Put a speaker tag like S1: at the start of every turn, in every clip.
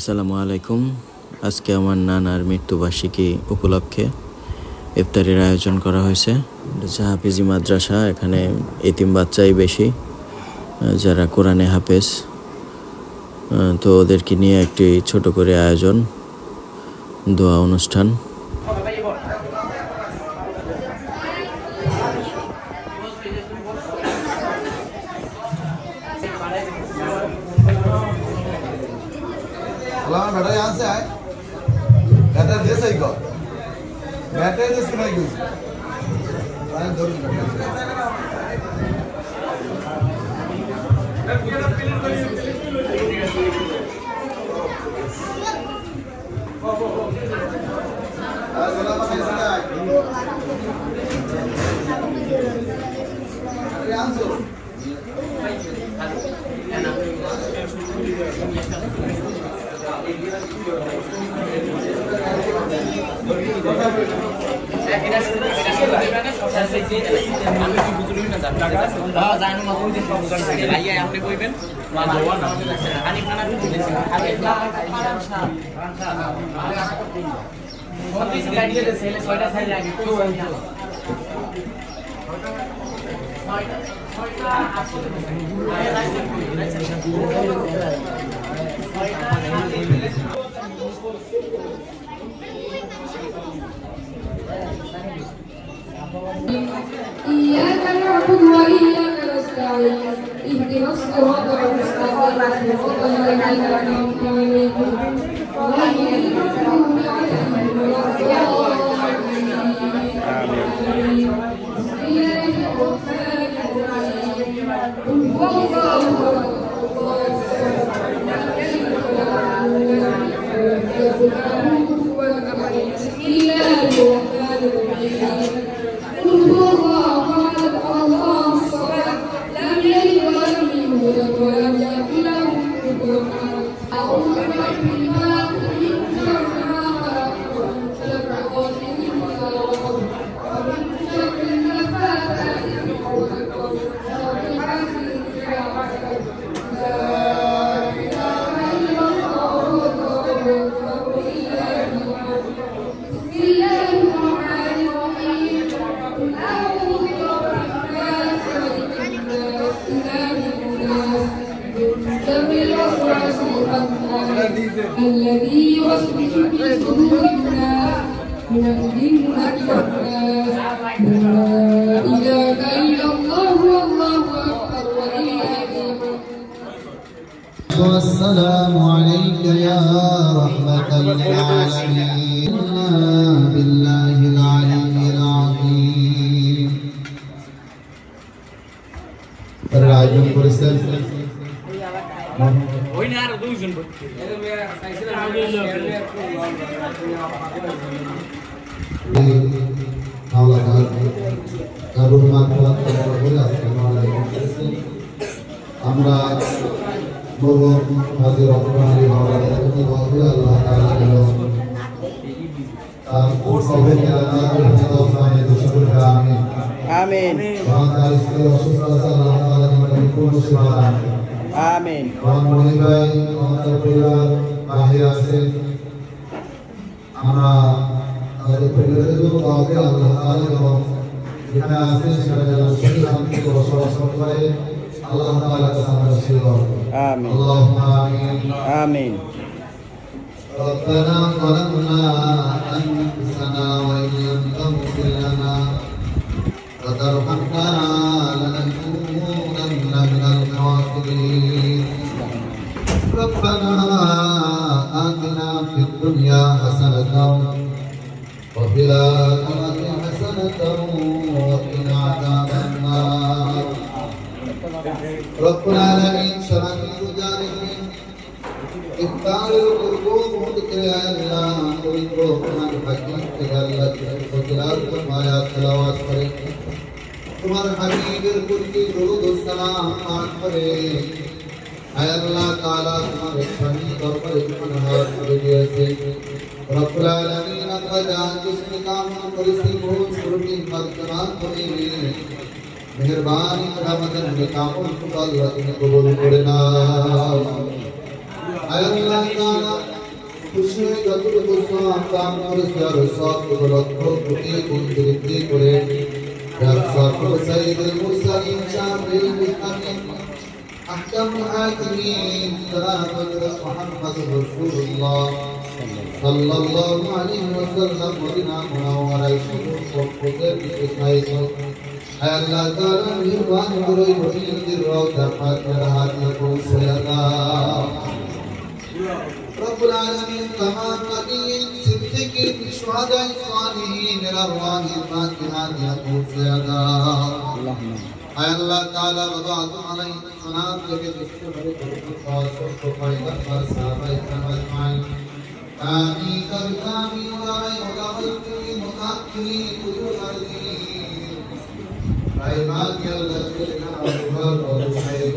S1: আসসালামু আলাইকুম। আজকে আমার নানার মৃত্যুবার্ষিকী উপলক্ষে ইফতারের আয়োজন করা হয়েছে। হাফেজি মাদ্রাসা, এখানে এতিম বাচ্চাই বেশি যারা কোরআনে হাফেজ, তো ওদেরকে নিয়ে একটি ছোট করে আয়োজন, দোয়া অনুষ্ঠান।
S2: बैठा यहाँ से आए बैठा दे सही को बैठे जिसकी नहीं कुछ
S3: إياك نعبد وإياك نستعين اهدنا الصراط المستقيم صراط الذين أنعمت عليهم غير المغضوب عليهم ولا الضالين. بسم الله الرحمن الرحيم قل هو الله أحد الله الصمد لم يلد ولم يكن له كفوا أحد. بسم الله الرحمن الرحيم قل هو الله أحد الله الصمد لم يلد ولم يولد ولم يكن له كفوا أحد. أعوذ برب الفلق من شر ما خلق ومن شر غاسق إذا وقب ومن شر النفاثات في العقد ومن شر حاسد إذا حسد. لا إله إلا الله وحده لا شريك له. بسم الله الرحمن الرحيم قل أعوذ برب الناس ملك الناس إله الناس من شر الوسواس الخناس الذي يوسوس في صدور الناس من الجنة والناس. لا إله إلا الله والله أكبر ولله الحمد.
S2: والسلام عليك يا رحمة للعالمين بالله العلي العظيم. الراجل فرسل আমরা মরহুম হাজী রহমানী বাবাকে বলতে আল্লাহ তাআলা তার কবরে আল্লাহ তাআলা দুশমন আমিন আমিন বাংলার ইসলামী রাসূলুল্লাহ সাল্লাল্লাহু আলাইহি ওয়া সাল্লাম আমিন। মনি ভাই আমাদের পরিবার বাহিরে আছে, আমরা আমাদের পরিবারের জন্য কাউকে আল্লাহ তাআলা এবং যেখানে আছে সেখানে যেন সুখী শান্তিতে বসবাস করতে পারে আল্লাহ তাআলার কাছে আমরা শিরোর آمين اللهم آمين آمين. ربنا ظلمنا أنفسنا وإن لم تغفر لنا وترحمنا لنكونن من الخاسرين. ربنا آتنا في الدنيا حسنة وفي الآخرة حسنة وقنا عذاب النار. رب العالمين شرعي رجالين إفطار القربون مدكري الله পবিত্র কোরআন হাকিম থেকে আল্লাহ ফজিলাত ফরমায়া তেলাওয়াত করে তোমার হাবিবের প্রতি দরুদ ও সালাম পাঠ করে আয় আল্লাহ তাআলা তোমার শানি দরবারে হাত করে দিয়েছে। রব্বুল আলামিন আমরা যা কিছু কাম করেছি বহু ছোটি মাত্রা করে मेहरबानी रहमतन निकामों को अल्लाह तुम्हें कबूल करे ना। আল্লাহ তাআলা খুশি যতটুকু সওয়াব দান করেছে আর সবটুকু লক্ষ কোটি গুণ বৃদ্ধি করে সাইয়্যিদুল মুরসালিন শাফিউল মুত্তাকিন আহকামুল হাকিমিন সালাতুল মুহাম্মাদুর রাসূলুল্লাহ সাল্লাল্লাহু আলাইহি ওয়াসাল্লাম মদিনা মুনাওয়ারায় সবচেয়ে বিশেষায়িত আল্লাহ তাআলা মেহেরবানি করে মুমিনদের রওজা পাকের হাতে পৌঁছায়া দাও রব্বুল আলামিন तमाम নবীন সিদ্দিকীন শুহাদা সালিহিন আরওয়াহিল ফাতিহা পৌঁছায়া দাও আল্লাহ তাআলা ওয়াদাতু আলাইহি সালাত থেকে বিশ্বভরে পবিত্র পয়গম্বর সাহাবায়ে কেরাম آمين كرامي وراي وراي مقاتلي وجودي رايمان يا الله كلنا أبواب وشيخ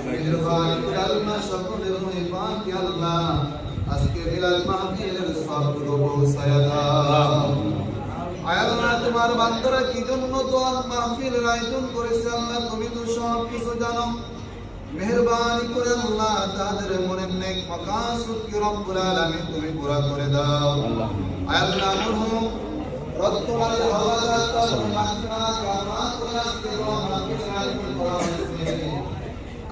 S2: مهربان كلمة شكر المهربان يا الله أسكت إلى المعبير الصبر وسيدا আল্লাহ তোমার বান্দারা কি জন্য দোয়া মাহফিলের আয়োজন করেছে আল্লাহ তুমি তো সব কিছু জানো মেহেরবানি করে আল্লাহ তাদের মনের নেক মাকাসুদ কি রব্বুল আলামিন তুমি পুরা করে দাও আল্লাহ মরহুম রত্তলাল হাওয়ালা তার মাসরা কামাত রাস্তে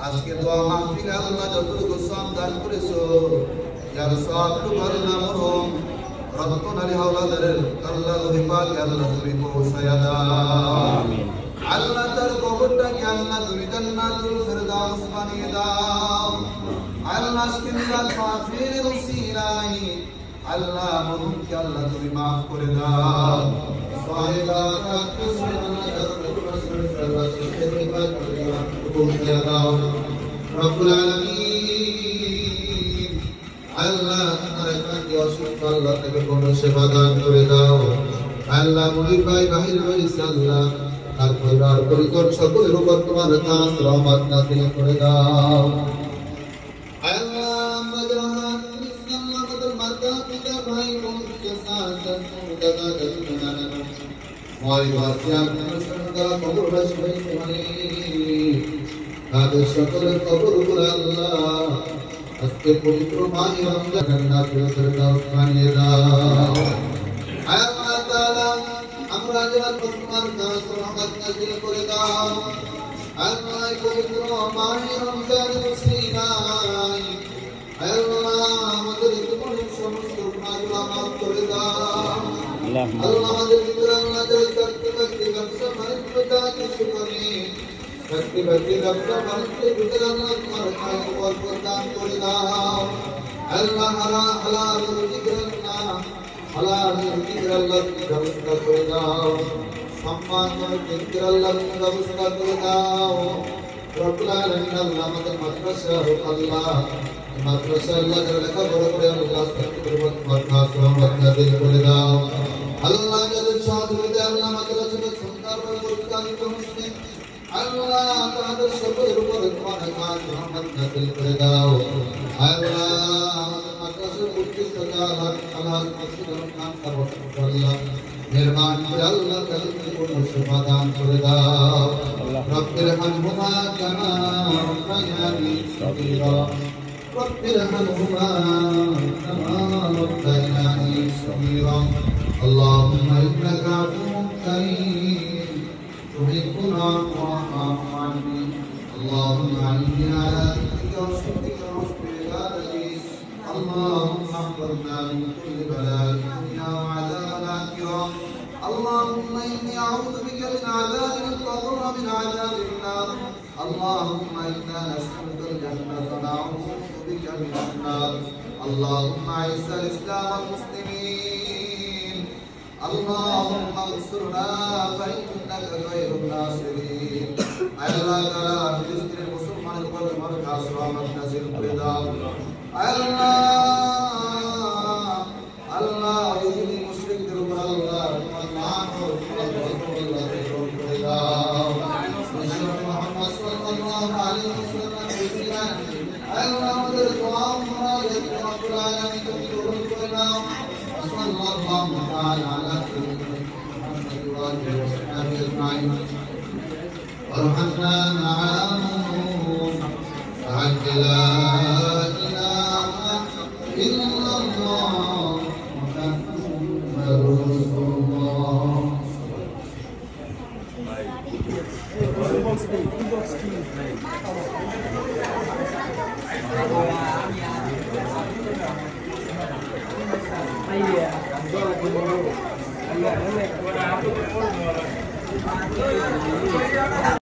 S2: আজকে দোয়া মাহফিল আল্লাহ যতটুকু সওয়াব দান করেছো যার সওয়াবটুকু আল্লাহ মরহুম রত্তলাল হাওলাদারের আল্লাহ হিফাজ আল্লাহ তুমি পৌঁছায়া দাও আমিন আল্লাহ তার কবরটাকে আল্লাহ তুমি জান্নাতুল ফেরদাউস বানিয়ে দাও আল্লাহ আজকে মিলাদ মাহফিলের উসিলাই আল্লাহ মরহুমকে আল্লাহ তুমি maaf করে দাও সাহেবা কাকু সুবহানাল্লাহ দাও রব্বুল আলামিন আল্লাহ তোমার কাছে অসংখ্য আল্লাহ তাকে কোনো সেবা দান করে দাও আল্লাহ মুনির ভাই বাহির হইছে আল্লাহ আর পরিবার পরিজন সকলের উপর তোমার খাস রহমত নাযিল করে দাও আল্লাহ আমরা যারা ইসলাম আমাদের মাতা পিতা ভাই বোন চাচা দাদা দাদি নানা মই বাচ্চা মুসলমান কবর বাসী তাদের সকলের কবর উপর আল্লাহ আজকে পবিত্র মাহে রমজান জান্নাতুল ফেরদাউস বানিয়ে দাও আল্লাহ তাআলা আমরা যারা তোমার কাছে রহমত নাযিল করে দাও আল্লাহ পবিত্র মাহে রমজান মুসলিমাই আল্লাহ আমাদের জীবনের সমস্ত গুনাহগুলো maaf করে দাও আল্লাহ আমাদের ভিতরে আল্লাহ যারা চাকরি বাকরি ব্যবসা বাণিজ্য যা কিছু করে চাকরি বাকরি ব্যবসা বাণিজ্যের ভিতরে আল্লাহ তোমার খায় বরকত দান করে দাও আল্লাহ হালাল রুজি আল্লাহ হালাল রুজি আল্লাহ ব্যবস্থা করে দাও সম্মান রুজি আল্লাহ ব্যবস্থা করে দাও রব্বুল আলামিন আল্লাহ আমাদের মাদ্রাসা আল্লাহ মাদ্রাসা আল্লাহ যারা লেখাপড়া করে আল্লাহ রহমত নাযিল করে দাও আল্লাহ যাদের সহযোগিতা আল্লাহ মাদ্রাসাকে সুন্দরভাবে পরিচালিত হচ্ছে আল্লাহ তাদের সকলের উপর তোমার খাস রহমত নাযিল করে দাও আল্লাহ আমাদের মাদ্রাসার প্রতিষ্ঠাতা আল্লাহ মসজিদের নাম আল্লাহ মেহেরবানি করে আল্লাহ তাদেরকে কোনো সেবা দান করে দাও রব্বির হামহুমা কামা রাব্বায়ানি সগীরা রব্বির হামহুমা কামা রাব্বায়ানি সগীরা আল্লাহুম্মা ইন্নাকা আফুউন কারীম তুহিব্বুল আফওয়া ফা'ফু আন্নি আল্লাহুম্মা আ'inni আলা যিকরিকা ওয়া শুকরিকা ওয়া হুসনি ইবাদাতিক আল্লাহুম্মা আহফিযনা মিন কুল্লি বালা'in দুনিয়া ওয়া 'আযাbil আখিরাহ اللهم إني أعوذ بك من عذاب القبر ومن عذاب النار اللهم إنا نسألك الجنة ونعوذ بك من النار اللهم أعز الإسلام والمسلمين اللهم انصرنا فإنك خير الناصرين الله تعالى فلسطين المسلمان القلب مركز رحمة نازل করে দাও আল্লাহ ইহুদি মুশরিকদের উপর আল্লাহ তোমার নাম ও তোমার বরকত করে দাও মুহাম্মদ সাল্লাল্লাহু আলাইহি ওয়াসাল্লাম বলেছেন আল্লাহ আমাদের দোয়া মুরাদ রব্বুল আলামিন তুমি কবুল করে নাও সাল্লাল্লাহু তাআলা আলা মুহাম্মদ ওয়া আলিহি আজমাইন ওয়ারহামনা মা'আহুম লা ইলাহা إلا الله محمد رسول الله.